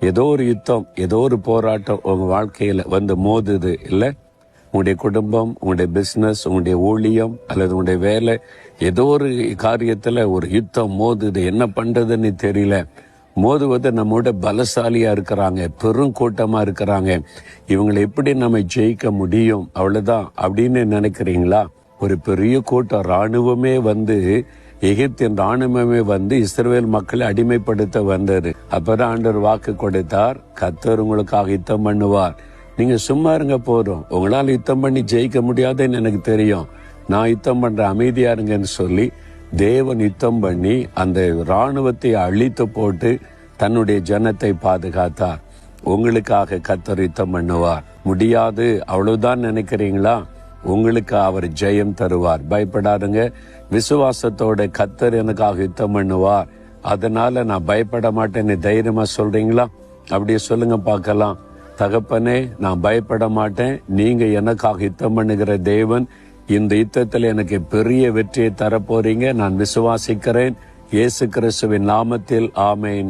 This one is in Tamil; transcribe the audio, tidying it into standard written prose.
ஏதோ ஒரு யுத்தம், ஏதோ ஒரு போராட்டம் உங்க வாழ்க்கையில வந்து மோதுது இல்ல? உங்களுடைய குடும்பம், உங்களுடைய பிசினஸ், உங்களுடைய ஊழியம் அல்லது உங்களுடைய வேலை, ஏதோ ஒரு காரியத்துல ஒரு யுத்தம் மோதுது, என்ன பண்றதுன்னு தெரியல. மோதுவது நம்மோட பலசாலியா இருக்கிறாங்க, பெரும் கூட்டமா இருக்கிறாங்க, இவங்களை எப்படி நம்ம ஜெயிக்க முடியும் அவ்வளவுதான் அப்படின்னு நினைக்கிறீங்களா? ஒரு பெரிய கூட்டம், இராணுவமே வந்து, எகிப்தின் ராணுவமே வந்து இஸ்ரவேல் மக்களை அடிமைப்படுத்த வந்தது. அப்பதான் ஆண்டவர் வாக்கு கொடுத்தார், கர்த்தர் உங்களுக்காக யுத்தம் பண்ணுவார், நீங்க சும்மா இருங்க போதும், உங்களால யுத்தம் பண்ணி ஜெயிக்க முடியாதுன்னு எனக்கு தெரியும், நான் யுத்தம் பண்ற, அமைதியா இருங்கன்னு சொல்லி தேவன் யுத்தம் பண்ணி அந்த இராணுவத்தை அழித்து போட்டு தன்னுடைய ஜனத்தை பாதுகாத்தார். உங்களுக்காக கர்த்தர் யுத்தம் பண்ணுவார். முடியாது அவ்வளவுதான் நினைக்கிறீங்களா? உங்களுக்கு அவர் ஜெயம் தருவார். பயப்படாதுங்க. விசுவாசத்தோட கர்த்தர் எனக்காக யுத்தம் பண்ணுவார், அதனால நான் பயப்பட மாட்டேன்னு தைரியமா சொல்றீங்களா? அப்படியே சொல்லுங்க பார்க்கலாம். தகப்பனே, நான் பயப்பட மாட்டேன், நீங்க எனக்காக யுத்தம் பண்ணுகிற தேவன், இந்த யுத்தத்தில் எனக்கு பெரிய வெற்றியை தரப்போறீங்க, நான் விசுவாசிக்கிறேன். இயேசு கிறிஸ்துவின் நாமத்தில் ஆமேன்.